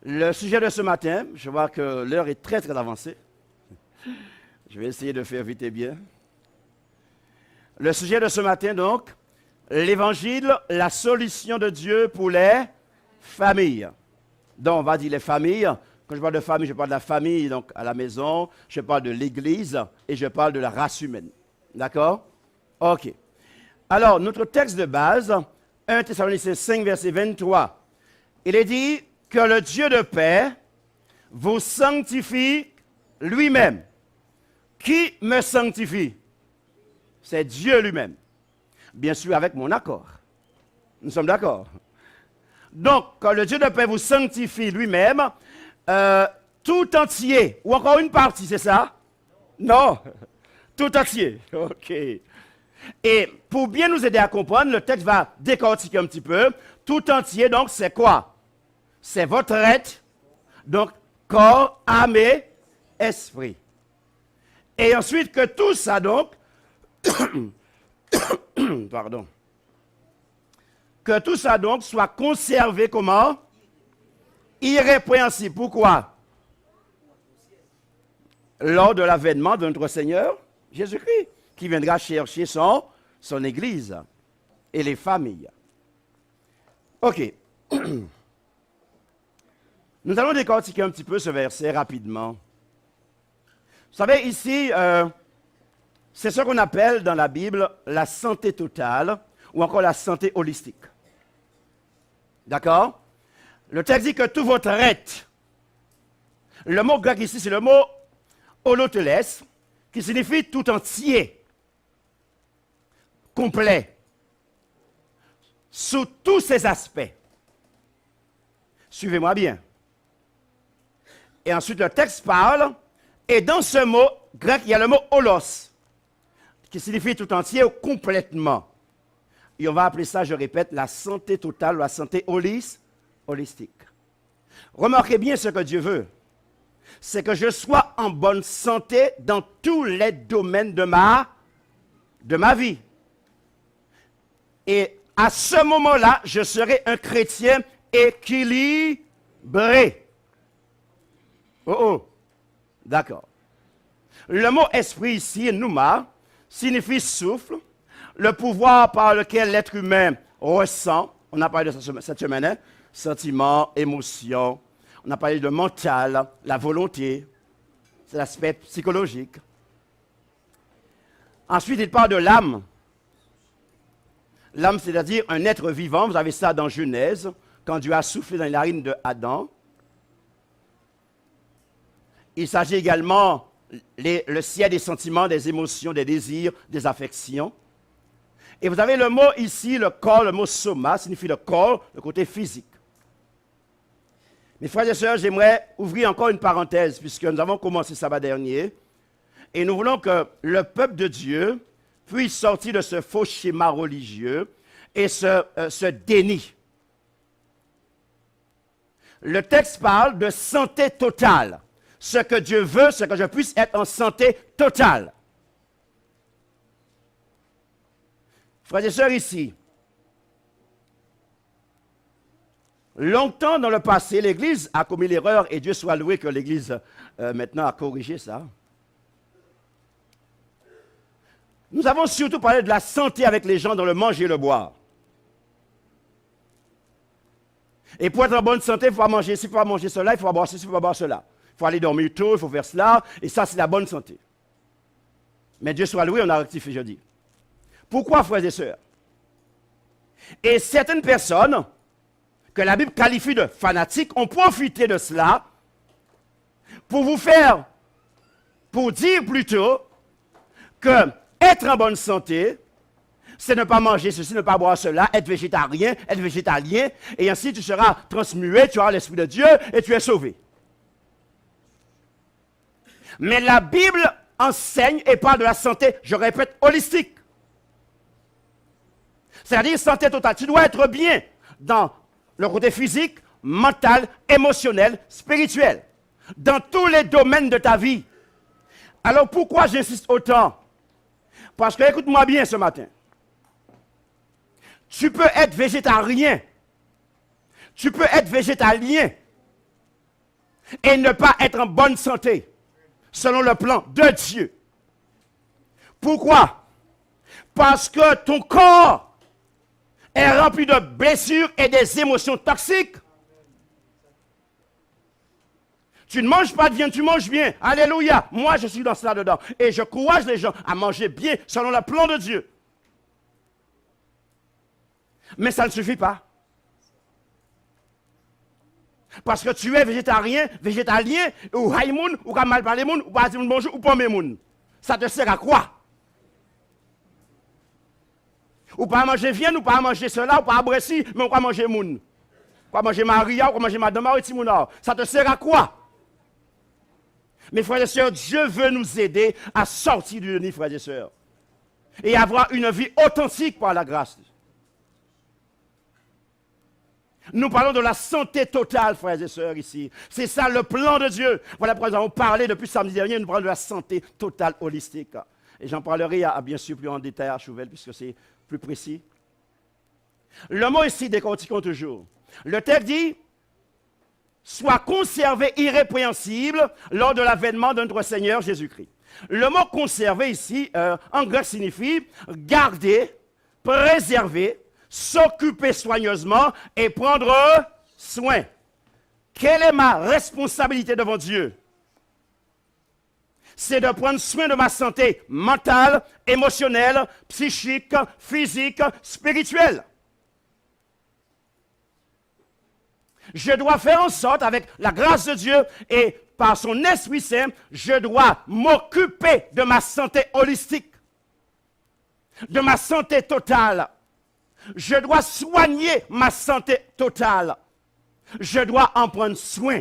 Le sujet de ce matin, je vois que l'heure est très très avancée. Je vais essayer de faire vite et bien. Le sujet de ce matin, donc, l'Évangile, la solution de Dieu pour les familles. Donc, on va dire les familles. Quand je parle de famille, je parle de la famille donc à la maison, je parle de l'Église et je parle de la race humaine. D'accord? OK. Alors, notre texte de base, 1 Thessaloniciens 5, verset 23, il est dit que le Dieu de paix vous sanctifie lui-même. Qui me sanctifie? C'est Dieu lui-même. Bien sûr, avec mon accord. Nous sommes d'accord. Donc, quand le Dieu de paix vous sanctifie lui-même, tout entier, ou encore une partie, c'est ça? Non, tout entier. OK. Et pour bien nous aider à comprendre, le texte va décortiquer un petit peu. Tout entier, donc, c'est quoi? C'est votre être, donc corps, âme et esprit. Et ensuite que tout ça, donc, pardon, que tout ça, donc, soit conservé comment? Irrépréhensible. Pourquoi? Lors de l'avènement de notre Seigneur Jésus-Christ, qui viendra chercher son Église et les familles. OK. Nous allons décortiquer un petit peu ce verset rapidement. Vous savez, ici, c'est ce qu'on appelle dans la Bible la santé totale ou encore la santé holistique. D'accord? Le texte dit que tout votre être. Le mot grec ici, c'est le mot holoteles, qui signifie tout entier, complet, sous tous ses aspects. Suivez-moi bien. Et ensuite, le texte parle, et dans ce mot grec, il y a le mot holos, qui signifie tout entier ou complètement. Et on va appeler ça, je répète, la santé totale ou la santé holistique. Remarquez bien ce que Dieu veut. C'est que je sois en bonne santé dans tous les domaines de ma vie. Et à ce moment-là, je serai un chrétien équilibré. Oh, d'accord. Le mot esprit ici, pneuma, signifie souffle, le pouvoir par lequel l'être humain ressent. On a parlé de ça cette semaine, hein? Sentiments, émotions. On a parlé de mental, la volonté. C'est l'aspect psychologique. Ensuite, il parle de l'âme. L'âme, c'est-à-dire un être vivant. Vous avez ça dans Genèse, quand Dieu a soufflé dans les narines de Adam. Il s'agit également le ciel des sentiments, des émotions, des désirs, des affections. Et vous avez le mot ici, le corps, le mot soma, signifie le corps, le côté physique. Mes frères et sœurs, j'aimerais ouvrir encore une parenthèse, puisque nous avons commencé sabbat dernier, et nous voulons que le peuple de Dieu puisse sortir de ce faux schéma religieux et ce déni. Le texte parle de santé totale. Ce que Dieu veut, c'est que je puisse être en santé totale. Frères et sœurs, ici, longtemps dans le passé, l'Église a commis l'erreur, et Dieu soit loué que l'Église maintenant a corrigé ça. Nous avons surtout parlé de la santé avec les gens dans le manger et le boire. Et pour être en bonne santé, il faut manger ci, il faut manger cela, il faut boire ceci, il faut boire cela. Il faut aller dormir tôt, il faut faire cela, et ça, c'est la bonne santé. Mais Dieu soit loué, on a rectifié jeudi. Pourquoi, frères et sœurs? Et certaines personnes, que la Bible qualifie de fanatiques, ont profité de cela pour pour dire plutôt que être en bonne santé, c'est ne pas manger ceci, ne pas boire cela, être végétarien, être végétalien, et ainsi tu seras transmué, tu auras l'Esprit de Dieu et tu es sauvé. Mais la Bible enseigne et parle de la santé, je répète, holistique. C'est-à-dire santé totale. Tu dois être bien dans le côté physique, mental, émotionnel, spirituel. Dans tous les domaines de ta vie. Alors pourquoi j'insiste autant? Parce que, écoute-moi bien ce matin. Tu peux être végétarien. Tu peux être végétalien. et ne pas être en bonne santé, selon le plan de Dieu. Pourquoi? Parce que ton corps est rempli de blessures et des émotions toxiques. Tu ne manges pas de viande, tu manges bien. Alléluia. Moi, je suis dans cela dedans. Et je courage les gens à manger bien selon le plan de Dieu. Mais ça ne suffit pas. Parce que tu es végétarien, végétalien, ou haïmoun, ou mal parler moun, ou pas dire bonjour, ou pas moun. Ça te sert à quoi? Ou pas manger viande, ou pas manger cela, ou pas abressi, mais ou pas manger moun. Ou pas manger Maria, ou pas manger Madame Marie Timouna. Ça te sert à quoi? Mes frères et sœurs, Dieu veut nous aider à sortir du nid, frères et sœurs. Et avoir une vie authentique par la grâce. Nous parlons de la santé totale, frères et sœurs, ici. C'est ça le plan de Dieu. Voilà pourquoi nous avons parlé depuis samedi dernier, nous parlons de la santé totale holistique. Et j'en parlerai bien sûr plus en détail à Chouvel, puisque c'est plus précis. Le mot ici, décortiquons toujours. Le texte dit, soit conservé irrépréhensible lors de l'avènement de notre Seigneur Jésus-Christ. Le mot conserver ici, en grec, signifie garder, préserver, s'occuper soigneusement et prendre soin. Quelle est ma responsabilité devant Dieu? C'est de prendre soin de ma santé mentale, émotionnelle, psychique, physique, spirituelle. Je dois faire en sorte, avec la grâce de Dieu et par son Esprit Saint, je dois m'occuper de ma santé holistique, de ma santé totale. Je dois soigner ma santé totale. Je dois en prendre soin.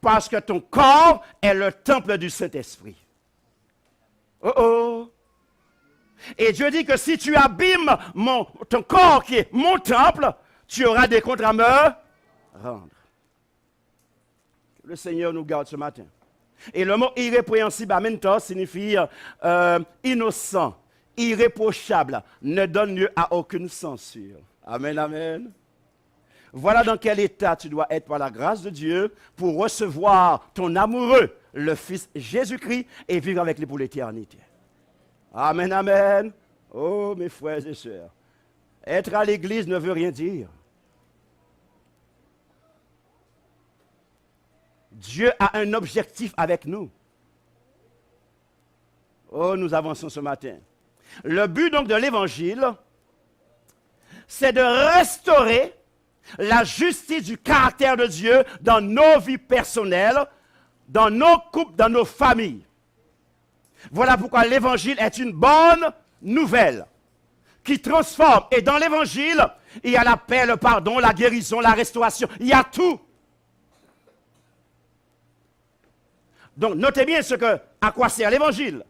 Parce que ton corps est le temple du Saint-Esprit. Oh oh. Et Dieu dit que si tu abîmes ton corps qui est mon temple, tu auras des comptes à me rendre. Que le Seigneur nous garde ce matin. Et le mot irrépréhensible, amentos, signifie innocent, irréprochable, ne donne lieu à aucune censure. Amen, amen. Voilà dans quel état tu dois être par la grâce de Dieu pour recevoir ton amoureux, le Fils Jésus-Christ, et vivre avec lui pour l'éternité. Amen, amen. Oh, mes frères et sœurs, être à l'église ne veut rien dire. Dieu a un objectif avec nous. Oh, nous avançons ce matin. Le but donc de l'évangile, c'est de restaurer la justice du caractère de Dieu dans nos vies personnelles, dans nos couples, dans nos familles. Voilà pourquoi l'évangile est une bonne nouvelle qui transforme. Et dans l'évangile, il y a la paix, le pardon, la guérison, la restauration. Il y a tout. Donc, notez bien à quoi sert l'évangile.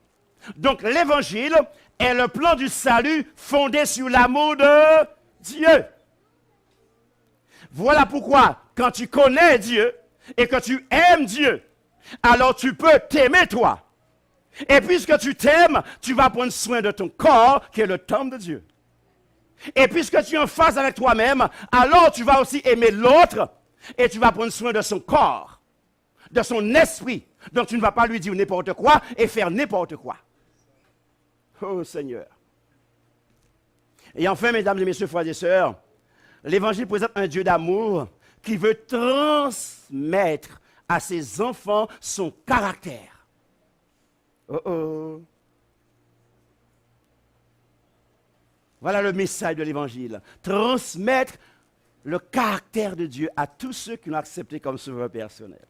Donc, l'évangile est le plan du salut fondé sur l'amour de Dieu. Voilà pourquoi, quand tu connais Dieu et que tu aimes Dieu, alors tu peux t'aimer toi. Et puisque tu t'aimes, tu vas prendre soin de ton corps, qui est le temple de Dieu. Et puisque tu es en phase avec toi-même, alors tu vas aussi aimer l'autre et tu vas prendre soin de son corps, de son esprit. Donc tu ne vas pas lui dire n'importe quoi et faire n'importe quoi. Oh Seigneur. Et enfin, mesdames et messieurs, frères et sœurs, l'Évangile présente un Dieu d'amour qui veut transmettre à ses enfants son caractère. Oh oh. Voilà le message de l'Évangile. Transmettre le caractère de Dieu à tous ceux qui l'ont accepté comme sauveur personnel.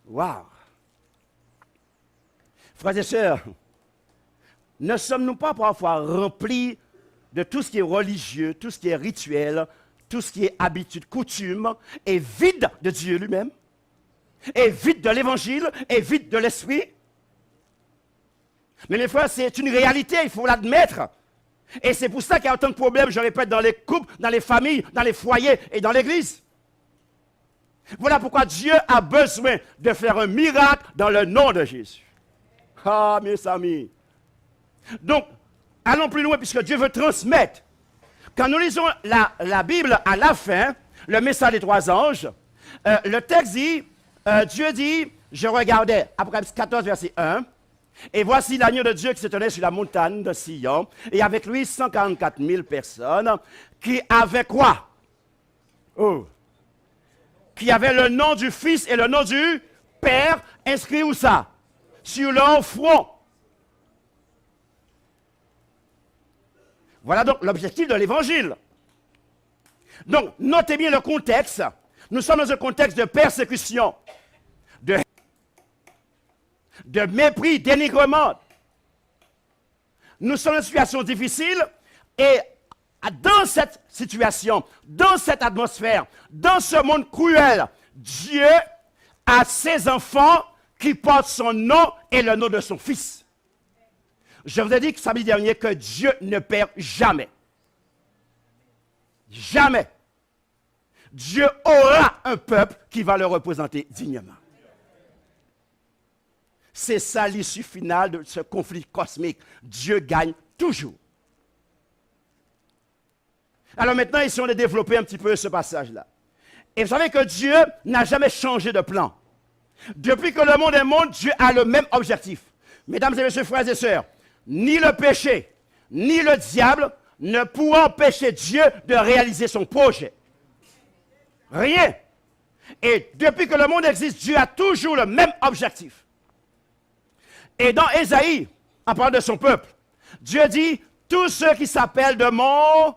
Waouh! Frères et sœurs, ne sommes-nous pas parfois remplis de tout ce qui est religieux, tout ce qui est rituel, tout ce qui est habitude, coutume, et vide de Dieu lui-même, et vide de l'Évangile, et vide de l'Esprit? Mais mes frères, c'est une réalité, il faut l'admettre. Et c'est pour ça qu'il y a autant de problèmes, je répète, dans les couples, dans les familles, dans les foyers et dans l'Église. Voilà pourquoi Dieu a besoin de faire un miracle dans le nom de Jésus. Ah, mes amis. Donc, allons plus loin puisque Dieu veut transmettre. Quand nous lisons la Bible à la fin, le message des trois anges, le texte dit, Dieu dit, je regardais, Apocalypse 14, verset 1, et voici l'agneau de Dieu qui se tenait sur la montagne de Sion, et avec lui 144 000 personnes, qui avaient quoi? Oh! Qui avaient le nom du Fils et le nom du Père inscrit où ça? Sur leur front. Voilà donc l'objectif de l'évangile. Donc, notez bien le contexte. Nous sommes dans un contexte de persécution, de mépris, dénigrement. Nous sommes dans une situation difficile et dans cette situation, dans cette atmosphère, dans ce monde cruel, Dieu a ses enfants qui portent son nom et le nom de son Fils. Je vous ai dit que samedi dernier que Dieu ne perd jamais. Jamais. Dieu aura un peuple qui va le représenter dignement. C'est ça l'issue finale de ce conflit cosmique. Dieu gagne toujours. Alors maintenant, essayons de développer un petit peu ce passage-là. Et vous savez que Dieu n'a jamais changé de plan. Depuis que le monde est monde, Dieu a le même objectif. Mesdames et messieurs, frères et sœurs, ni le péché, ni le diable ne pourront empêcher Dieu de réaliser son projet. Rien. Et depuis que le monde existe, Dieu a toujours le même objectif. Et dans Ésaïe, en parlant de son peuple, Dieu dit, tous ceux qui s'appellent de mon...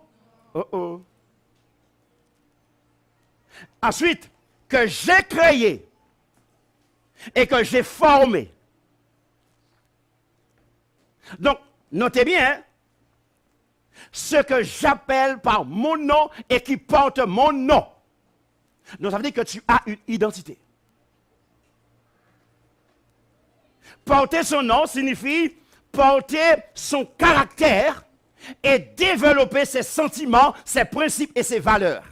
Ensuite, que j'ai créé et que j'ai formé. Donc, notez bien, hein, ce que j'appelle par mon nom et qui porte mon nom. Donc, ça veut dire que tu as une identité. Porter son nom signifie porter son caractère et développer ses sentiments, ses principes et ses valeurs.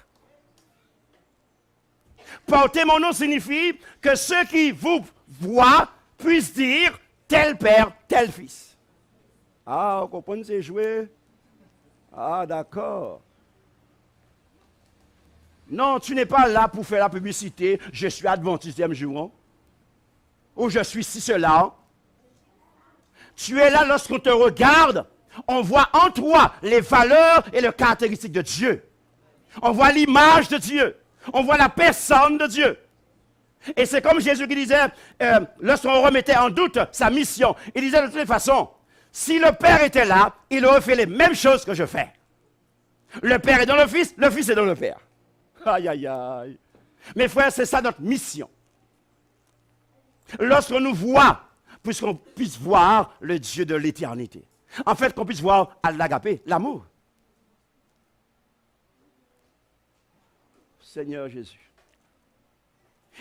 Porter mon nom signifie que ceux qui vous voient puissent dire tel père, tel fils. Ah, vous comprenez, c'est joué? Ah, d'accord. Non, tu n'es pas là pour faire la publicité. Je suis adventiste jour. Ou je suis ci, cela. Tu es là lorsqu'on te regarde. On voit en toi les valeurs et les caractéristiques de Dieu. On voit l'image de Dieu. On voit la personne de Dieu. Et c'est comme Jésus qui disait, lorsqu'on remettait en doute sa mission, il disait de toute façon, si le Père était là, il aurait fait les mêmes choses que je fais. Le Père est dans le Fils est dans le Père. Aïe, aïe, aïe. Mes frères, c'est ça notre mission. Lorsqu'on nous voit, puisqu'on puisse voir le Dieu de l'éternité. En fait, qu'on puisse voir l'agapé, l'amour. Seigneur Jésus.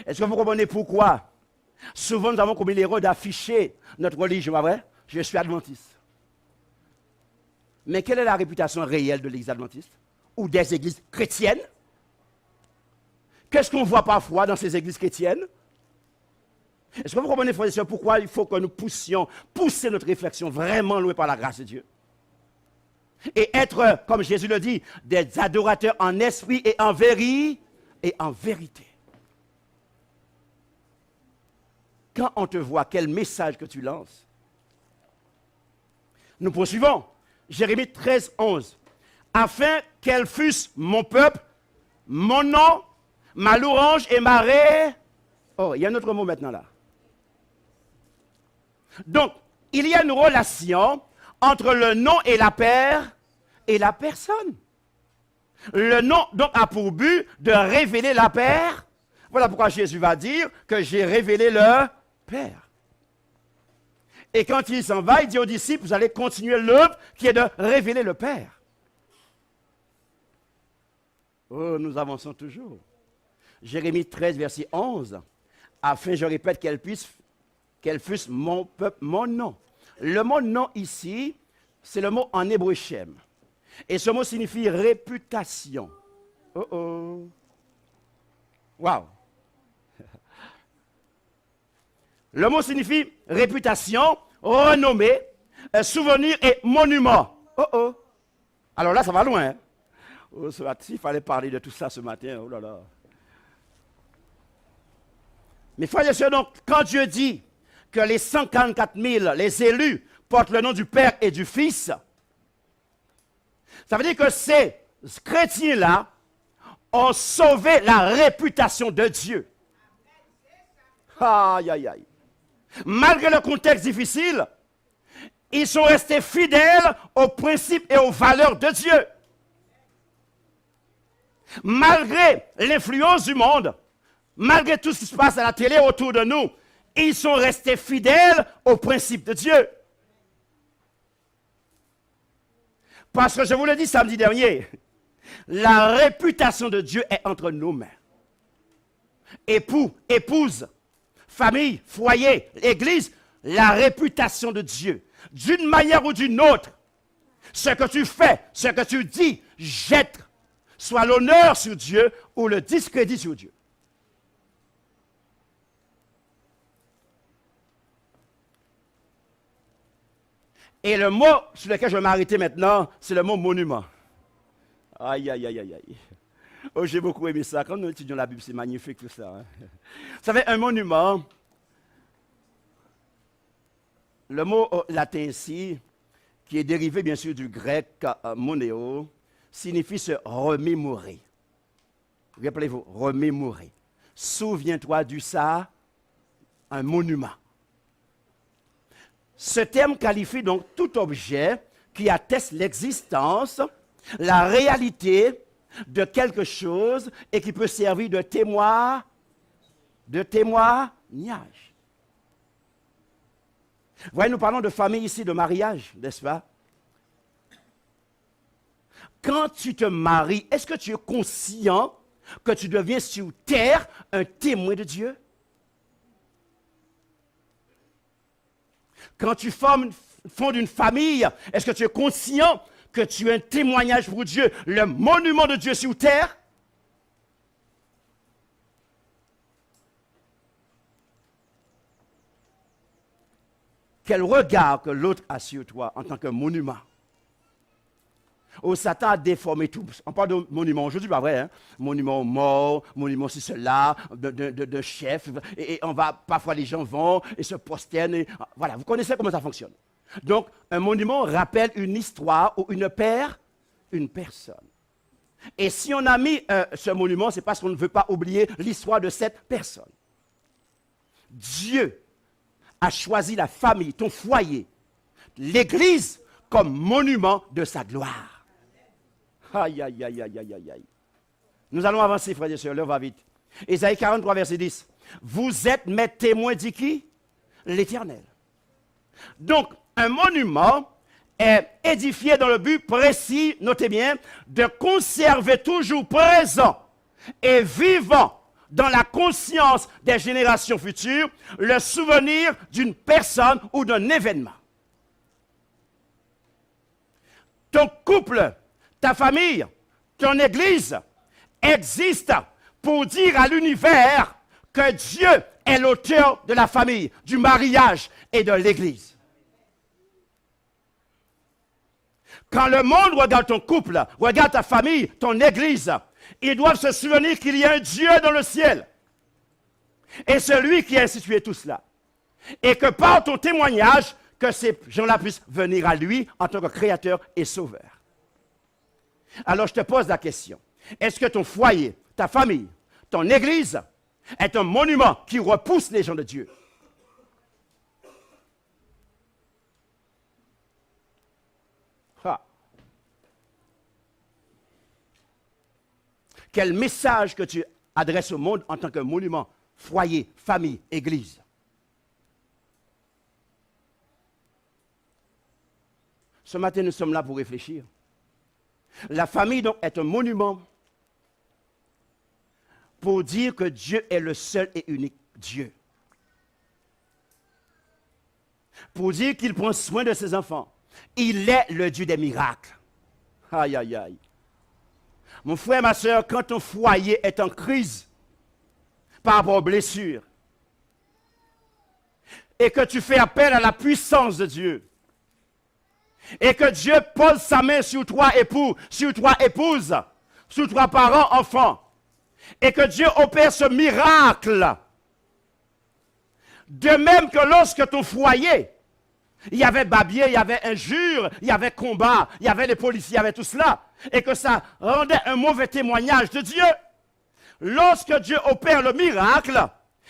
Est-ce que vous comprenez pourquoi souvent nous avons commis l'erreur d'afficher notre religion, pas vrai? Je suis adventiste. Mais quelle est la réputation réelle de l'église adventiste? Ou des églises chrétiennes? Qu'est-ce qu'on voit parfois dans ces églises chrétiennes? Est-ce que vous comprenez, frères et sœurs, pourquoi il faut que nous pousser notre réflexion vraiment loin par la grâce de Dieu? Et être, comme Jésus le dit, des adorateurs en esprit et en vérité. Quand on te voit, quel message que tu lances? Nous poursuivons. Jérémie 13, 11. Afin qu'elle fusse mon peuple, mon nom, ma louange et ma ré... Oh, il y a un autre mot maintenant là. Donc, il y a une relation entre le nom et la personne. Le nom, donc, a pour but de révéler la paire. Voilà pourquoi Jésus va dire que j'ai révélé le Père. Et quand il s'en va, il dit aux disciples, vous allez continuer l'œuvre qui est de révéler le Père. Oh, nous avançons toujours. Jérémie 13, verset 11. Afin, je répète, qu'elle fusse mon peuple, mon nom. Le mot nom ici, c'est le mot en hébreu shem. Et ce mot signifie réputation. Oh oh. Waouh. Le mot signifie réputation, renommée, souvenir et monument. Oh oh. Alors là, ça va loin. Hein? Oh, il fallait parler de tout ça ce matin. Oh là là. Mes frères et sœurs, donc, quand Dieu dit que les 144 000, les élus, portent le nom du Père et du Fils, ça veut dire que ces chrétiens-là ont sauvé la réputation de Dieu. Aïe, aïe, aïe. Malgré le contexte difficile, ils sont restés fidèles aux principes et aux valeurs de Dieu. Malgré l'influence du monde, malgré tout ce qui se passe à la télé autour de nous, ils sont restés fidèles aux principes de Dieu. Parce que je vous l'ai dit samedi dernier, la réputation de Dieu est entre nos mains. Époux, épouse, famille, foyer, église, la réputation de Dieu. D'une manière ou d'une autre, ce que tu fais, ce que tu dis, jette soit l'honneur sur Dieu ou le discrédit sur Dieu. Et le mot sur lequel je vais m'arrêter maintenant, c'est le mot monument. Aïe, aïe, aïe, aïe, aïe. Oh, j'ai beaucoup aimé ça. Quand nous étudions la Bible, c'est magnifique tout ça. Hein. Vous savez, un monument, le mot latin ici, qui est dérivé bien sûr du grec monéo, signifie se remémorer. Rappelez-vous, remémorer. Souviens-toi du ça, un monument. Ce terme qualifie donc tout objet qui atteste l'existence, la réalité de quelque chose et qui peut servir de témoignage. Vous voyez, nous parlons de famille ici, de mariage, n'est-ce pas? Quand tu te maries, est-ce que tu es conscient que tu deviens sur terre un témoin de Dieu? Quand tu fondes une famille, est-ce que tu es conscient que tu es un témoignage pour Dieu, le monument de Dieu sur terre? Quel regard que l'autre a sur toi en tant que monument? Oh, Satan a déformé tout. On parle de monument aujourd'hui, pas vrai, hein? Monument mort, monument c'est cela, de chef. Et on va, parfois les gens vont et se prosternent. Et, voilà, vous connaissez comment ça fonctionne. Donc, un monument rappelle une histoire ou une personne. Et si on a mis ce monument, c'est parce qu'on ne veut pas oublier l'histoire de cette personne. Dieu a choisi la famille, ton foyer, l'Église comme monument de sa gloire. Aïe, aïe, aïe, aïe, aïe, aïe, aïe. Nous allons avancer, frères et sœurs, l'heure va vite. Ésaïe 43, verset 10. Vous êtes mes témoins, dit qui? L'Éternel. Donc, un monument est édifié dans le but précis, notez bien, de conserver toujours présent et vivant dans la conscience des générations futures le souvenir d'une personne ou d'un événement. Ton couple, ta famille, ton église existe pour dire à l'univers que Dieu est l'auteur de la famille, du mariage et de l'église. Quand le monde regarde ton couple, regarde ta famille, ton église, ils doivent se souvenir qu'il y a un Dieu dans le ciel. Et celui qui a institué tout cela. Et que par ton témoignage, que ces gens-là puissent venir à lui en tant que créateur et sauveur. Alors je te pose la question. Est-ce que ton foyer, ta famille, ton église est un monument qui repousse les gens de Dieu? Ah. Quel message que tu adresses au monde en tant que monument, foyer, famille, église? Ce matin, nous sommes là pour réfléchir. La famille, donc, est un monument pour dire que Dieu est le seul et unique Dieu. Pour dire qu'il prend soin de ses enfants. Il est le Dieu des miracles. Aïe, aïe, aïe. Mon frère, ma soeur, quand ton foyer est en crise par rapport aux blessures et que tu fais appel à la puissance de Dieu, et que Dieu pose sa main sur toi, époux, sur toi, épouse, sur toi, parents, enfants, et que Dieu opère ce miracle, De même que lorsque ton foyer, il y avait babier, il y avait injure, il y avait combat, il y avait les policiers, il y avait tout cela, et que ça rendait un mauvais témoignage de Dieu. Lorsque Dieu opère le miracle,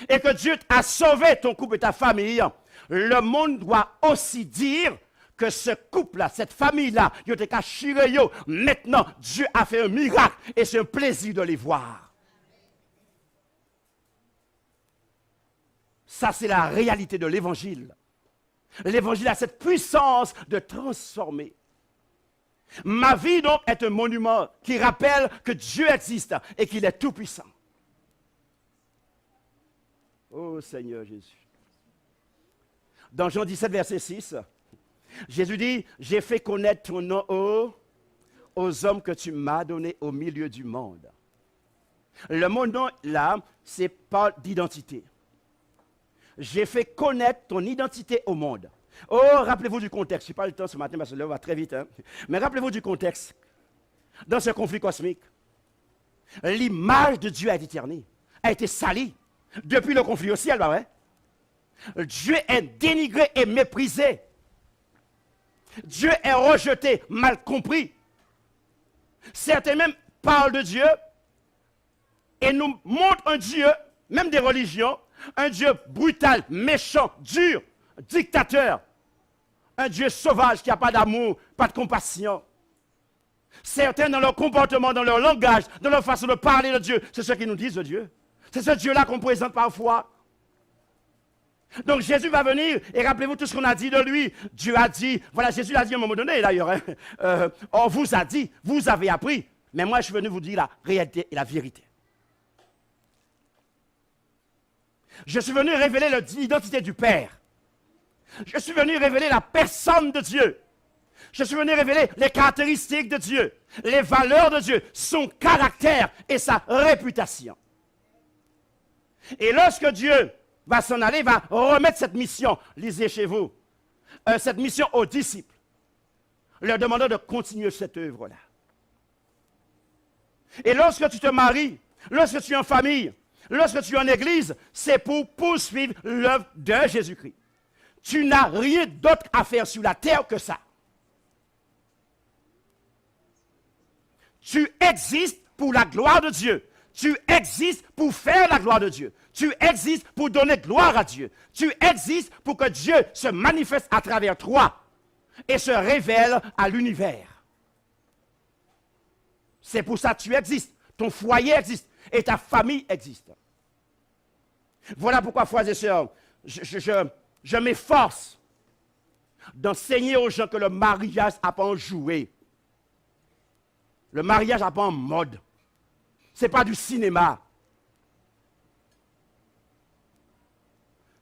et que Dieu a sauvé ton couple et ta famille, le monde doit aussi dire que ce couple-là, cette famille-là, il était caché. Maintenant, Dieu a fait un miracle, et c'est un plaisir de les voir. Ça, c'est la réalité de l'évangile. L'évangile a cette puissance de transformer. Ma vie, donc, est un monument qui rappelle que Dieu existe et qu'il est tout-puissant. Oh Seigneur Jésus. Dans Jean 17, verset 6, Jésus dit, « J'ai fait connaître ton nom aux hommes que tu m'as donnés au milieu du monde. » Le mot nom, là, c'est pas d'identité. J'ai fait connaître ton identité au monde. Oh, rappelez-vous du contexte. Je n'ai pas le temps ce matin parce que là, on va très vite. Hein? Mais rappelez-vous du contexte. Dans ce conflit cosmique, l'image de Dieu a été ternie, a été salie. Depuis le conflit au ciel, bah ouais. Dieu est dénigré et méprisé. Dieu est rejeté, mal compris. Certains même parlent de Dieu et nous montrent un Dieu, même des religions, un Dieu brutal, méchant, dur, dictateur. Un Dieu sauvage qui n'a pas d'amour, pas de compassion. Certains, dans leur comportement, dans leur langage, dans leur façon de parler de Dieu, c'est ce qu'ils nous disent de Dieu. C'est ce Dieu-là qu'on présente parfois. Donc Jésus va venir, et rappelez-vous tout ce qu'on a dit de lui. Dieu a dit, voilà, Jésus l'a dit à un moment donné d'ailleurs, hein, on vous a dit, vous avez appris, mais moi je suis venu vous dire la réalité et la vérité. Je suis venu révéler l'identité du Père. Je suis venu révéler la personne de Dieu. Je suis venu révéler les caractéristiques de Dieu, les valeurs de Dieu, son caractère et sa réputation. Et lorsque Dieu va s'en aller, va remettre cette mission, lisez chez vous, cette mission aux disciples, leur demandant de continuer cette œuvre-là. Et lorsque tu te maries, lorsque tu es en famille, lorsque tu es en église, c'est pour poursuivre l'œuvre de Jésus-Christ. Tu n'as rien d'autre à faire sur la terre que ça. Tu existes pour la gloire de Dieu. Tu existes pour faire la gloire de Dieu. Tu existes pour donner gloire à Dieu. Tu existes pour que Dieu se manifeste à travers toi et se révèle à l'univers. C'est pour ça que tu existes. Ton foyer existe et ta famille existe. Voilà pourquoi, frères et sœurs, je m'efforce d'enseigner aux gens que le mariage n'a pas en jouet. Le mariage n'a pas en mode. Ce n'est pas du cinéma.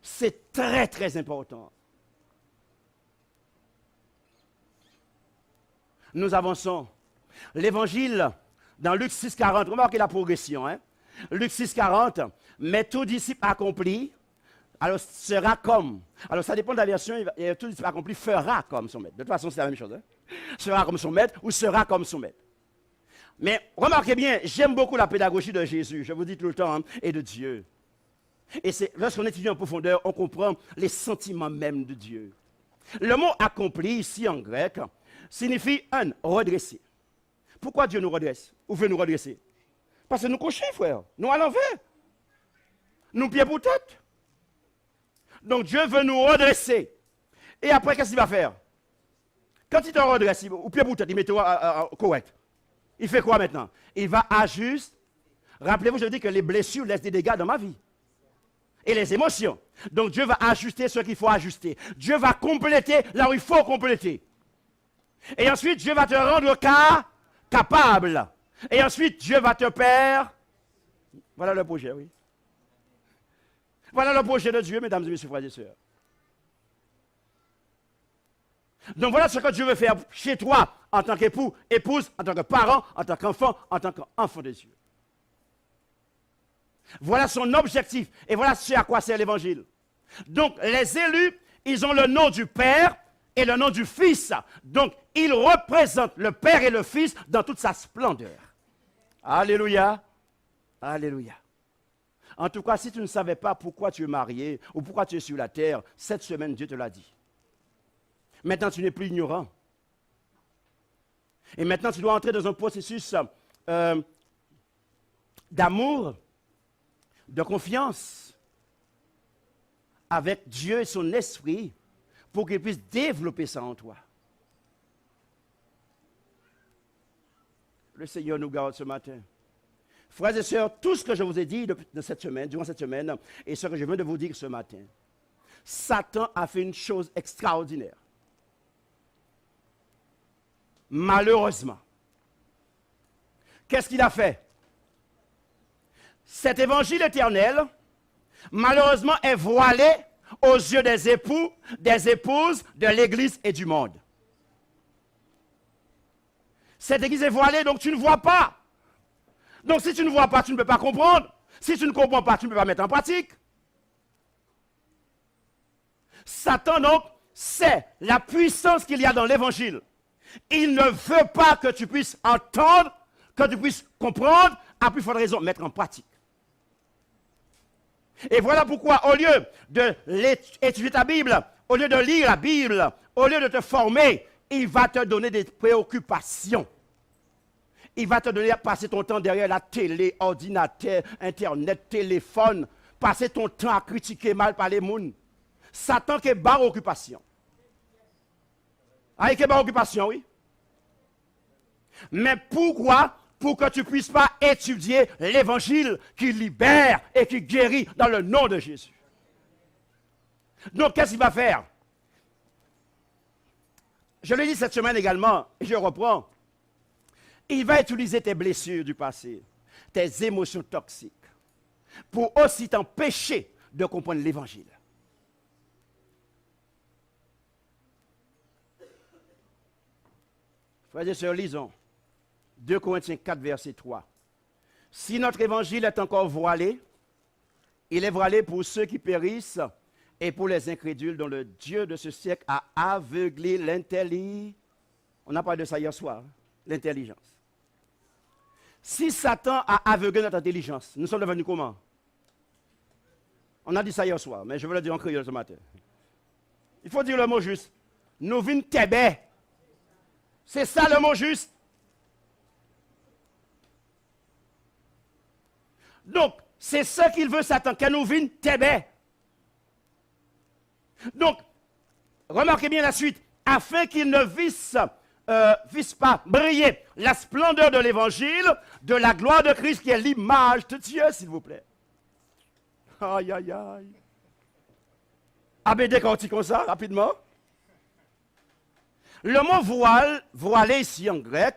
C'est très, très important. Nous avançons. L'évangile, dans Luc 6,40, remarquez la progression. Hein? Luc 6,40, mais tout disciple accompli, alors sera comme. Alors ça dépend de la version, tout disciple accompli fera comme son maître. De toute façon, c'est la même chose. Hein? Sera comme son maître ou sera comme son maître. Mais remarquez bien, j'aime beaucoup la pédagogie de Jésus, je vous dis tout le temps, hein, et de Dieu. Et c'est lorsqu'on étudie en profondeur, on comprend les sentiments même de Dieu. Le mot accompli, ici en grec, signifie redresser. Pourquoi Dieu nous redresse? Ou veut nous redresser? Parce que nous couchons, frère. Nous à l'envers. Nous pieds pour tête. Donc Dieu veut nous redresser. Et après, qu'est-ce qu'il va faire? Quand il te redresse, ou pieds pour tête, il met toi correct. Il fait quoi maintenant? Il va ajuster. Rappelez-vous, je dis que les blessures laissent des dégâts dans ma vie. Et les émotions. Donc Dieu va ajuster ce qu'il faut ajuster. Dieu va compléter là où il faut compléter. Et ensuite, Dieu va te rendre capable. Et ensuite, Dieu va te faire. Voilà le projet, oui. Voilà le projet de Dieu, mesdames et messieurs, frères et sœurs. Donc voilà ce que Dieu veut faire chez toi, en tant qu'époux, épouse, en tant que parent, en tant qu'enfant de Dieu. Voilà son objectif. Et voilà ce à quoi sert l'évangile. Donc les élus, ils ont le nom du Père et le nom du Fils. Donc ils représentent le Père et le Fils dans toute sa splendeur. Alléluia. Alléluia. En tout cas, si tu ne savais pas pourquoi tu es marié ou pourquoi tu es sur la terre, cette semaine, Dieu te l'a dit. Maintenant, tu n'es plus ignorant. Et maintenant, tu dois entrer dans un processus d'amour, de confiance avec Dieu et son esprit pour qu'il puisse développer ça en toi. Le Seigneur nous garde ce matin. Frères et sœurs, tout ce que je vous ai dit durant cette semaine, et ce que je viens de vous dire ce matin, Satan a fait une chose extraordinaire. Malheureusement. Qu'est-ce qu'il a fait? Cet évangile éternel, malheureusement, est voilé aux yeux des époux, des épouses, de l'Église et du monde. Cette Église est voilée, donc tu ne vois pas. Donc si tu ne vois pas, tu ne peux pas comprendre. Si tu ne comprends pas, tu ne peux pas mettre en pratique. Satan, donc, c'est la puissance qu'il y a dans l'Évangile. Il ne veut pas que tu puisses entendre, que tu puisses comprendre, à plus forte raison, mettre en pratique. Et voilà pourquoi, au lieu d'étudier ta Bible, au lieu de lire la Bible, au lieu de te former, il va te donner des préoccupations. Il va te donner à passer ton temps derrière la télé, ordinateur, internet, téléphone, passer ton temps à critiquer mal par les mouns. Satan qui est barre occupation. Ah, qui est barre occupation, oui. Mais pourquoi? Pour que tu ne puisses pas étudier l'évangile qui libère et qui guérit dans le nom de Jésus. Donc, qu'est-ce qu'il va faire? Je l'ai dit cette semaine également, et je reprends. Il va utiliser tes blessures du passé, tes émotions toxiques, pour aussi t'empêcher de comprendre l'évangile. Frères et sœurs, lisons 2 Corinthiens 4, verset 3. Si notre évangile est encore voilé, il est voilé pour ceux qui périssent et pour les incrédules dont le Dieu de ce siècle a aveuglé l'intelligence. On a parlé de ça hier soir, l'intelligence. Si Satan a aveuglé notre intelligence, nous sommes devenus comment? On a dit ça hier soir, mais je veux le dire en créole ce matin. Il faut dire le mot juste. Nous vîmes tébé. C'est ça le mot juste. Donc, c'est ce qu'il veut Satan, que nous vîmes tébé. Donc, remarquez bien la suite. Afin qu'il ne visse pas briller la splendeur de l'évangile, de la gloire de Christ qui est l'image de Dieu, s'il vous plaît. Aïe, aïe, aïe. Abédé quand comme ça, rapidement. Le mot voile, voilé ici en grec,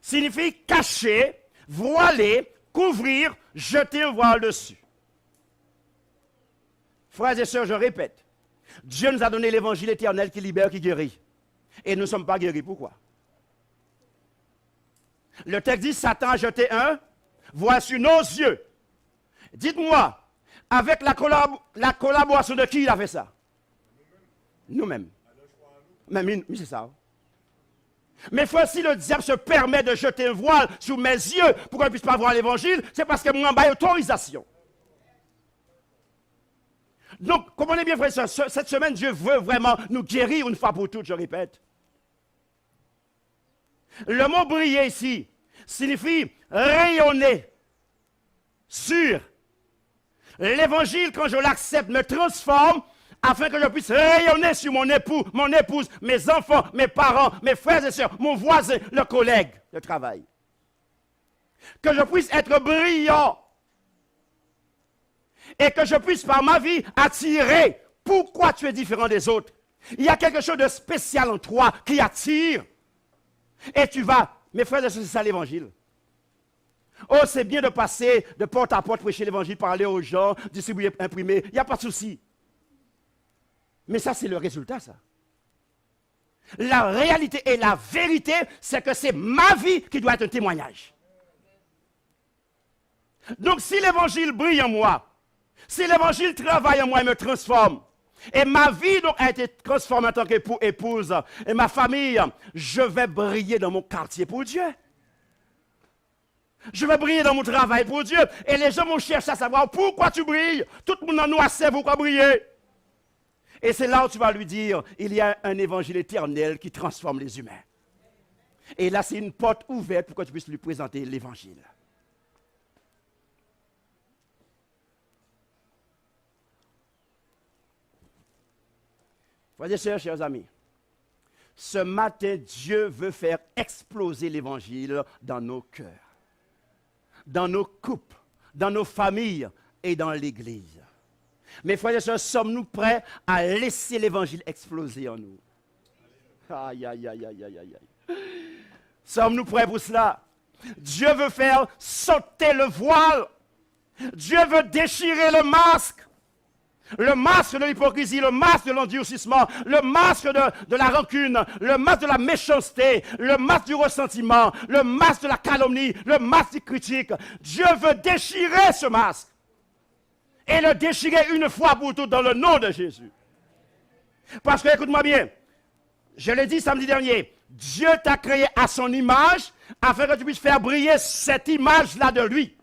signifie cacher, voiler, couvrir, jeter un voile dessus. Frères et sœurs, je répète, Dieu nous a donné l'évangile éternel qui libère, qui guérit. Et nous ne sommes pas guéris. Pourquoi? Le texte dit, Satan a jeté un voile sur nos yeux. Dites-moi, avec la collaboration de qui il a fait ça? Nous-mêmes. Mais c'est ça. Mais frère, si le diable se permet de jeter un voile sur mes yeux pour qu'on ne puisse pas voir l'évangile, c'est parce que moi, j'ai autorisation. Donc, comprenez bien, frère, cette semaine, Dieu veut vraiment nous guérir une fois pour toutes, je répète. Le mot briller ici signifie rayonner sur. L'évangile, quand je l'accepte, me transforme afin que je puisse rayonner sur mon époux, mon épouse, mes enfants, mes parents, mes frères et sœurs, mon voisin, le collègue de travail. Que je puisse être brillant. Et que je puisse, par ma vie, attirer. Pourquoi tu es différent des autres? Il y a quelque chose de spécial en toi qui attire. Et tu vas, mes frères et sœurs, c'est ça l'évangile. Oh, c'est bien de passer de porte à porte, prêcher l'évangile, parler aux gens, distribuer, imprimer. Il n'y a pas de souci. Mais ça, c'est le résultat, ça. La réalité et la vérité, c'est que c'est ma vie qui doit être un témoignage. Donc, si l'évangile brille en moi, si l'évangile travaille en moi et me transforme, et ma vie donc a été transformée en tant qu'époux, épouse, et ma famille, je vais briller dans mon quartier pour Dieu. Je veux briller dans mon travail pour Dieu. Et les gens vont chercher à savoir pourquoi tu brilles. Tout le monde en nous assez pourquoi briller. Et c'est là où tu vas lui dire, il y a un évangile éternel qui transforme les humains. Et là, c'est une porte ouverte pour que tu puisses lui présenter l'évangile. Frères et sœurs, chers amis, ce matin, Dieu veut faire exploser l'évangile dans nos cœurs, dans nos couples, dans nos familles et dans l'Église. Mes frères et sœurs, sommes-nous prêts à laisser l'évangile exploser en nous? Aïe, aïe, aïe, aïe, aïe, aïe. Sommes-nous prêts pour cela? Dieu veut faire sauter le voile. Dieu veut déchirer le masque. Le masque de l'hypocrisie, le masque de l'endurcissement, le masque de la rancune, le masque de la méchanceté, le masque du ressentiment, le masque de la calomnie, le masque du critique. Dieu veut déchirer ce masque. Et le déchirer une fois pour toutes dans le nom de Jésus. Parce que, écoute-moi bien, je l'ai dit samedi dernier, Dieu t'a créé à son image afin que tu puisses faire briller cette image-là de lui.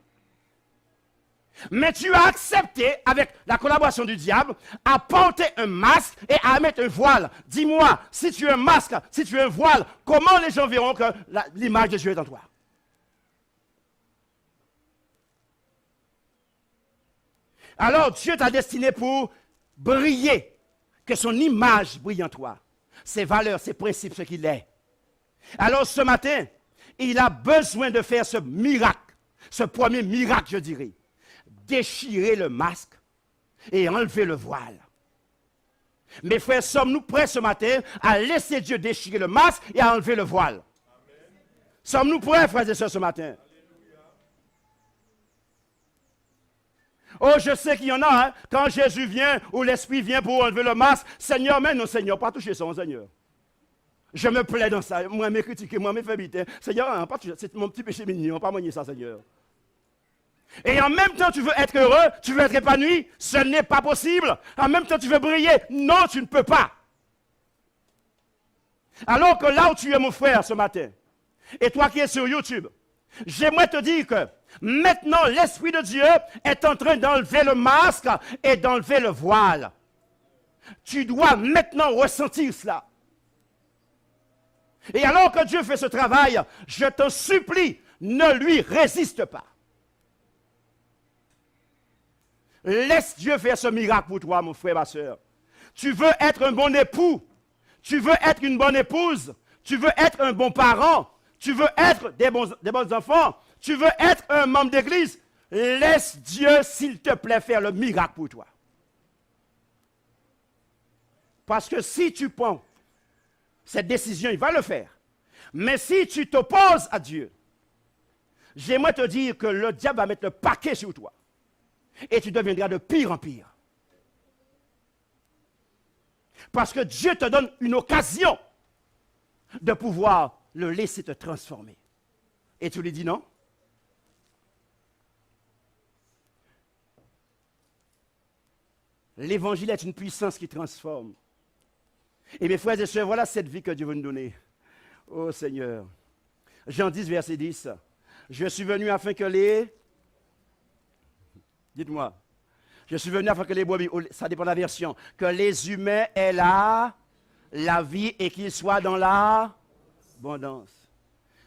Mais tu as accepté, avec la collaboration du diable, à porter un masque et à mettre un voile. Dis-moi, si tu es un masque, si tu es un voile, comment les gens verront que l'image de Dieu est en toi? Alors Dieu t'a destiné pour briller, que son image brille en toi. Ses valeurs, ses principes, ce qu'il est. Alors ce matin, il a besoin de faire ce miracle, ce premier miracle, je dirais. Déchirer le masque et enlever le voile. Mes frères, sommes-nous prêts ce matin à laisser Dieu déchirer le masque et à enlever le voile? Sommes-nous prêts, frères et sœurs, ce matin? Oh, je sais qu'il y en a, hein, quand Jésus vient ou l'Esprit vient pour enlever le masque, Seigneur, mais non, Seigneur, pas toucher ça, Seigneur. Je me plais dans ça, moi, me critiquer, moi, me faire biter. Seigneur, hein, pas toucher, c'est mon petit péché mignon, pas manier ça, Seigneur. Et en même temps, tu veux être heureux, tu veux être épanoui, ce n'est pas possible. En même temps, tu veux briller, non, tu ne peux pas. Alors que là où tu es, mon frère, ce matin, et toi qui es sur YouTube, j'aimerais te dire que maintenant, l'Esprit de Dieu est en train d'enlever le masque et d'enlever le voile. Tu dois maintenant ressentir cela. Et alors que Dieu fait ce travail, je t'en supplie, ne lui résiste pas. Laisse Dieu faire ce miracle pour toi, mon frère, ma soeur. Tu veux être un bon époux, tu veux être une bonne épouse, tu veux être un bon parent, tu veux être des bons enfants, tu veux être un membre d'église. Laisse Dieu, s'il te plaît, faire le miracle pour toi. Parce que si tu prends cette décision, il va le faire. Mais si tu t'opposes à Dieu, j'aimerais te dire que le diable va mettre le paquet sur toi. Et tu deviendras de pire en pire. Parce que Dieu te donne une occasion de pouvoir le laisser te transformer. Et tu lui dis non? L'évangile est une puissance qui transforme. Et mes frères et sœurs, voilà cette vie que Dieu veut nous donner. Oh Seigneur. Jean 10, verset 10. Je suis venu afin que les... Dites-moi. Je suis venu afin que les brebis, ça dépend de la version, que les humains aient la vie et qu'ils soient dans l'abondance.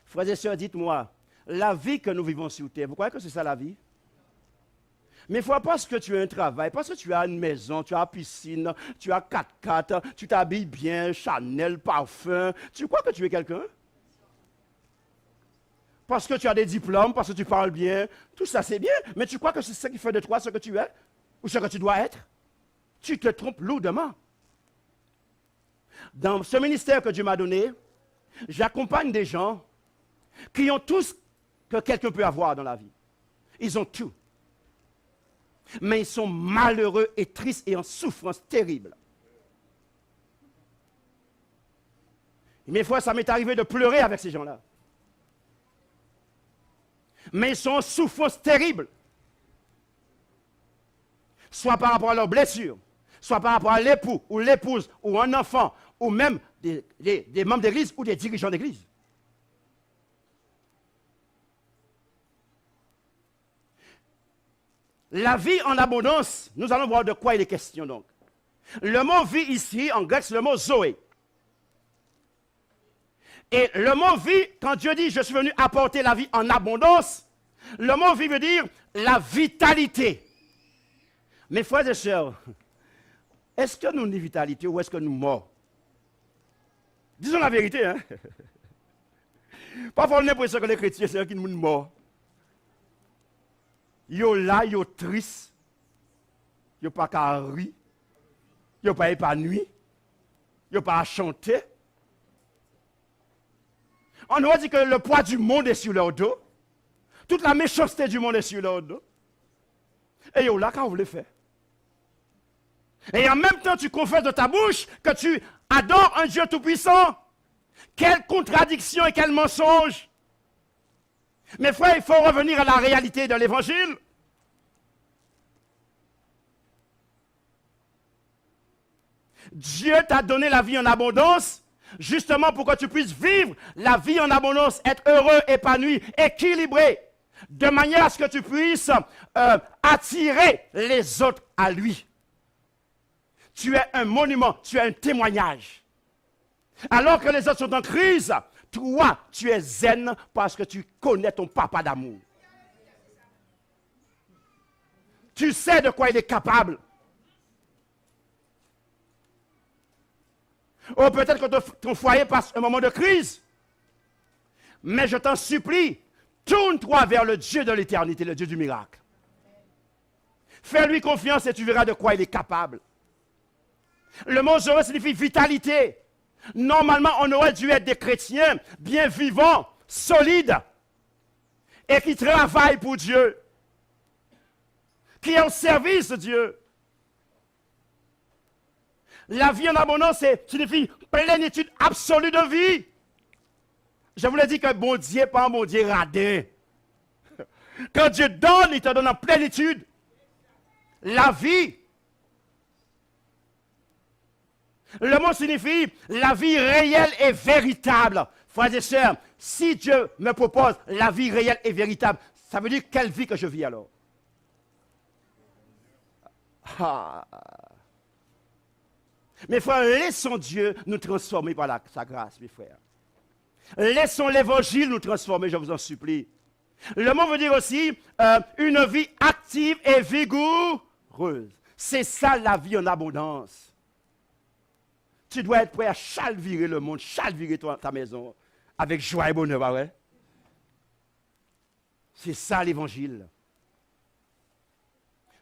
Frères et sœurs, dites-moi, la vie que nous vivons sur terre, vous croyez que c'est ça la vie? Mais il faut parce que tu as un travail, parce que tu as une maison, tu as une piscine, tu as 4x4, tu t'habilles bien, Chanel, parfum, tu crois que tu es quelqu'un? Parce que tu as des diplômes, parce que tu parles bien, tout ça c'est bien, mais tu crois que c'est ça qui fait de toi ce que tu es? Ou ce que tu dois être? Tu te trompes lourdement. Dans ce ministère que Dieu m'a donné, j'accompagne des gens qui ont tout ce que quelqu'un peut avoir dans la vie. Ils ont tout. Mais ils sont malheureux et tristes et en souffrance terrible. Et mes fois, ça m'est arrivé de pleurer avec ces gens-là. Mais ils sont en souffrance terrible. Soit par rapport à leurs blessures, soit par rapport à l'époux ou l'épouse ou un enfant, ou même des membres d'église ou des dirigeants d'église. la vie en abondance, nous allons voir de quoi il est question donc. Le mot vie ici, en grec, c'est le mot zoé. Et le mot vie, quand Dieu dit « je suis venu apporter la vie en abondance », le mot vie veut dire la vitalité. Mes frères et sœurs, est-ce que nous avons une vitalité ou est-ce que nous morts? Disons la vérité, hein. Parfois, on a l'impression que les chrétiens, c'est eux qui nous morts. Ils sont là, ils sont tristes. Ils n'ont pas qu'à rire. Ils n'ont pas épanoui. Ils n'ont pas à chanter. On doit dire que le poids du monde est sur leur dos. Toute la méchanceté du monde est sur leur dos. Et ils sont là quand on veut le faire. Et en même temps, tu confesses de ta bouche que tu adores un Dieu tout-puissant. Quelle contradiction et quel mensonge! Mes frères, il faut revenir à la réalité de l'Évangile. Dieu t'a donné la vie en abondance, justement pour que tu puisses vivre la vie en abondance, être heureux, épanoui, équilibré, de manière à ce que tu puisses attirer les autres à lui. Tu es un monument, tu es un témoignage. Alors que les autres sont en crise, toi, tu es zen parce que tu connais ton papa d'amour. Tu sais de quoi il est capable. Ou peut-être que ton foyer passe un moment de crise. Mais je t'en supplie, tourne-toi vers le Dieu de l'éternité, le Dieu du miracle. Fais-lui confiance et tu verras de quoi il est capable. Le mot Zoé signifie vitalité. Normalement, on aurait dû être des chrétiens bien vivants, solides, et qui travaillent pour Dieu, qui est au service de Dieu. La vie en abondance signifie plénitude absolue de vie. Je vous l'ai dit que bon Dieu n'est pas un bon Dieu radin. Quand Dieu donne, il te donne en plénitude la vie. Le mot signifie la vie réelle et véritable. Frères et sœurs, si Dieu me propose la vie réelle et véritable, ça veut dire quelle vie que je vis alors? Ah. Mes frères, laissons Dieu nous transformer par sa grâce, mes frères. Laissons l'évangile nous transformer, je vous en supplie. Le mot veut dire aussi une vie active et vigoureuse. C'est ça la vie en abondance. Tu dois être prêt à chalvirer le monde, chalvirer ta maison avec joie et bonheur, pas vrai? C'est ça l'évangile.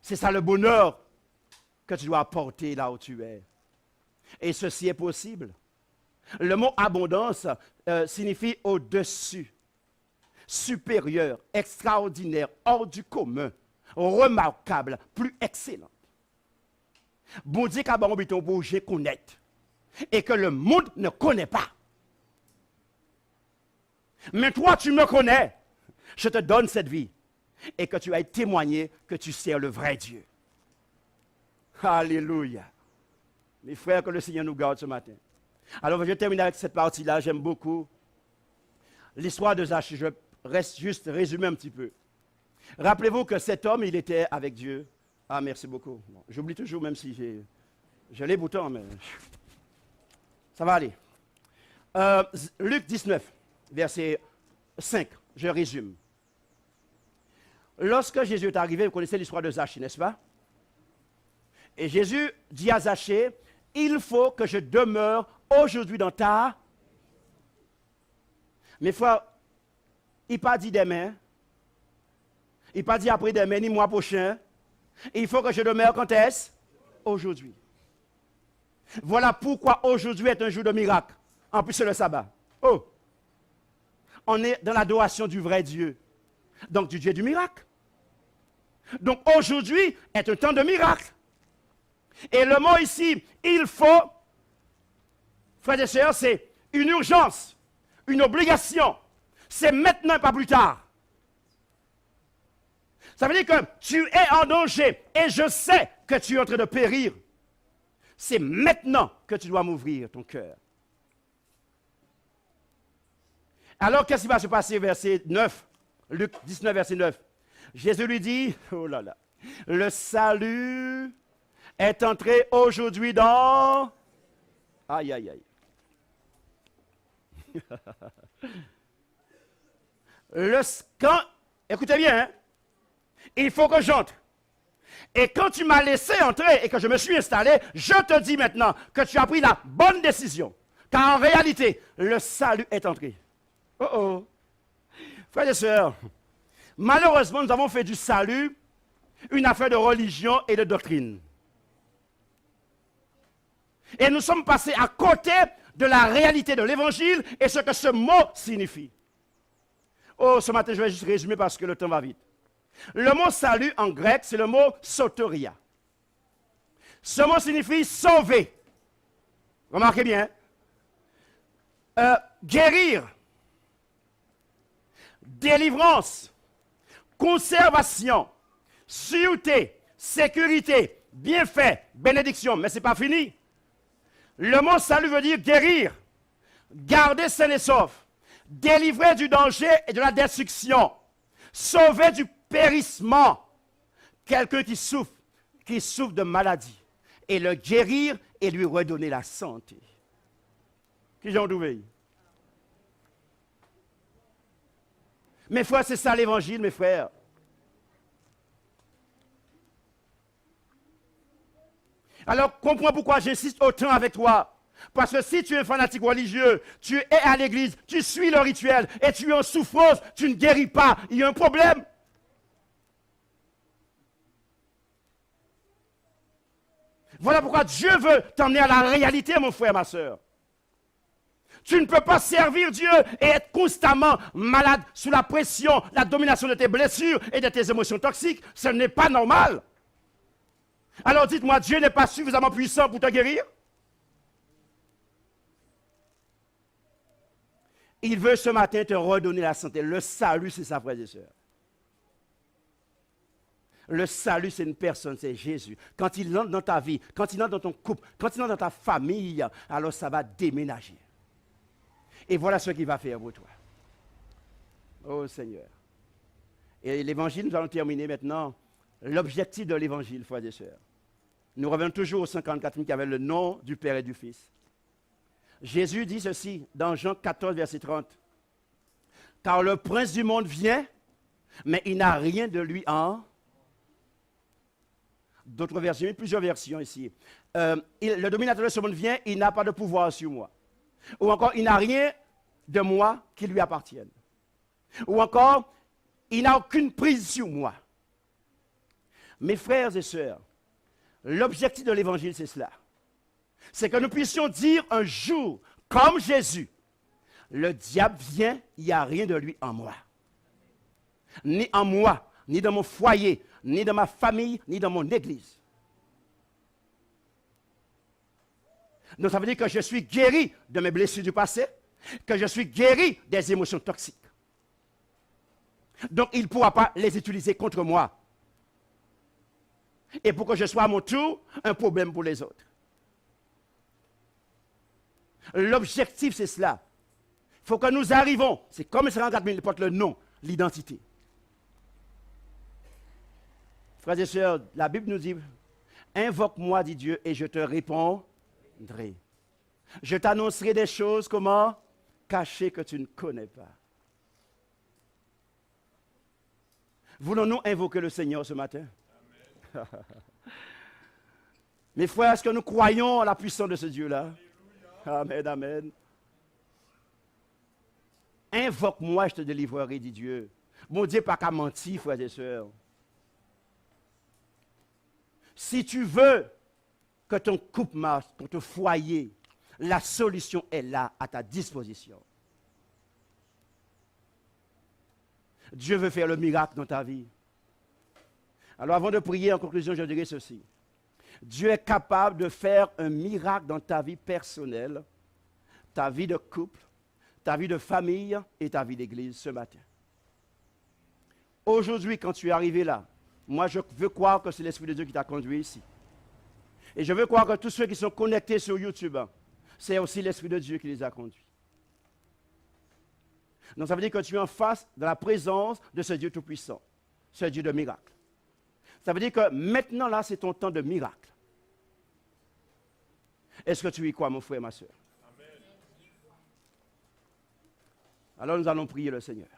C'est ça le bonheur que tu dois apporter là où tu es. Et ceci est possible. Le mot abondance signifie au-dessus, supérieur, extraordinaire, hors du commun, remarquable, plus excellent. Bon Dieu qu'a bon ton projet connaître et que le monde ne connaît pas. Mais toi, tu me connais. Je te donne cette vie et que tu ailles témoigner que tu sers le vrai Dieu. Alléluia. Mes frères, que le Seigneur nous garde ce matin. Alors, je termine avec cette partie-là. J'aime beaucoup l'histoire de Zachée. Je reste juste résumer un petit peu. Rappelez-vous que cet homme, il était avec Dieu. Ah, merci beaucoup. Bon, j'oublie toujours, même si j'ai les boutons, mais ça va aller. Luc 19, verset 5. Je résume. Lorsque Jésus est arrivé, vous connaissez l'histoire de Zachée, n'est-ce pas? Et Jésus dit à Zachée, il faut que je demeure aujourd'hui dans ta... Mes frères, il n'a pas dit demain, il n'a pas dit après-demain, ni mois prochain. Il faut que je demeure quand est-ce? Aujourd'hui. Voilà pourquoi aujourd'hui est un jour de miracle. En plus, c'est le sabbat. Oh! On est dans l'adoration du vrai Dieu. Donc, du Dieu du miracle. Donc, aujourd'hui est un temps de miracle. Et le mot ici, il faut, frères et sœurs, c'est une urgence, une obligation. C'est maintenant et pas plus tard. Ça veut dire que tu es en danger et je sais que tu es en train de périr. C'est maintenant que tu dois m'ouvrir ton cœur. Alors, qu'est-ce qui va se passer, verset 9, Luc 19, verset 9? Jésus lui dit, oh là là, Le salut est entré aujourd'hui dans... Aïe, aïe, aïe. Écoutez bien, hein? Il faut que j'entre. Et quand tu m'as laissé entrer et que je me suis installé, je te dis maintenant que tu as pris la bonne décision. Car en réalité, le salut est entré. Oh oh. Frères et sœurs, malheureusement, nous avons fait du salut une affaire de religion et de doctrine. Et nous sommes passés à côté de la réalité de l'évangile et ce que ce mot signifie. Oh, ce matin, je vais juste résumer parce que le temps va vite. Le mot salut en grec, c'est le mot soteria. Ce mot signifie sauver. Remarquez bien. Guérir. Délivrance. Conservation. Sûreté. Sécurité. Bienfait. Bénédiction. Mais ce n'est pas fini. Le mot salut veut dire guérir. Garder sain et sauf. Délivrer du danger et de la destruction. Sauver du périssement. Quelqu'un qui souffre de maladie. Et le guérir et lui redonner la santé. Qui j'en douvé? Mes frères, c'est ça l'évangile, mes frères. Alors, comprends pourquoi j'insiste autant avec toi. Parce que si tu es un fanatique religieux, tu es à l'église, tu suis le rituel et tu es en souffrance, tu ne guéris pas. Il y a un problème. Voilà pourquoi Dieu veut t'emmener à la réalité, mon frère, ma soeur. Tu ne peux pas servir Dieu et être constamment malade sous la pression, la domination de tes blessures et de tes émotions toxiques. Ce n'est pas normal. Alors dites-moi, Dieu n'est pas suffisamment puissant pour te guérir? Il veut ce matin te redonner la santé. Le salut, c'est ça, frères et sœurs. Le salut, c'est une personne, c'est Jésus. Quand il entre dans ta vie, quand il entre dans ton couple, quand il entre dans ta famille, alors ça va déménager. Et voilà ce qu'il va faire pour toi. Oh Seigneur. Et l'évangile, nous allons terminer maintenant. L'objectif de l'évangile, frères et sœurs. Nous revenons toujours au 54e qui avait le nom du Père et du Fils. Jésus dit ceci dans Jean 14, verset 30. Car le prince du monde vient, mais il n'a rien de lui en... D'autres versions, plusieurs versions ici. Le dominateur de ce monde vient, il n'a pas de pouvoir sur moi. Ou encore, il n'a rien de moi qui lui appartienne. Ou encore, il n'a aucune prise sur moi. Mes frères et sœurs, l'objectif de l'évangile, c'est cela. C'est que nous puissions dire un jour, comme Jésus, le diable vient, il n'y a rien de lui en moi. Ni en moi, ni dans mon foyer, ni dans ma famille, ni dans mon église. Donc ça veut dire que je suis guéri de mes blessures du passé, que je suis guéri des émotions toxiques. Donc il ne pourra pas les utiliser contre moi. Et pour que je sois à mon tour un problème pour les autres. L'objectif, c'est cela. Il faut que nous arrivons. C'est comme le 54 000, il porte le nom, l'identité. Frères et sœurs, la Bible nous dit, invoque-moi, dit Dieu, et je te répondrai. Je t'annoncerai des choses, comment? Cachées que tu ne connais pas. Voulons-nous invoquer le Seigneur ce matin? Mes frères, est-ce que nous croyons à la puissance de ce Dieu-là? Amen, amen. Invoque-moi, je te délivrerai, dit Dieu. Mon Dieu, pas qu'à mentir, frères et sœurs. Si tu veux que ton couple marche, que ton foyer, la solution est là, à ta disposition. Dieu veut faire le miracle dans ta vie. Alors avant de prier, en conclusion, je dirais ceci. Dieu est capable de faire un miracle dans ta vie personnelle, ta vie de couple, ta vie de famille et ta vie d'église ce matin. Aujourd'hui, quand tu es arrivé là, moi je veux croire que c'est l'Esprit de Dieu qui t'a conduit ici. Et je veux croire que tous ceux qui sont connectés sur YouTube, c'est aussi l'Esprit de Dieu qui les a conduits. Donc ça veut dire que tu es en face de la présence de ce Dieu Tout-Puissant, ce Dieu de miracles. Ça veut dire que maintenant, là, c'est ton temps de miracle. Est-ce que tu y crois, mon frère, ma soeur? Alors nous allons prier le Seigneur.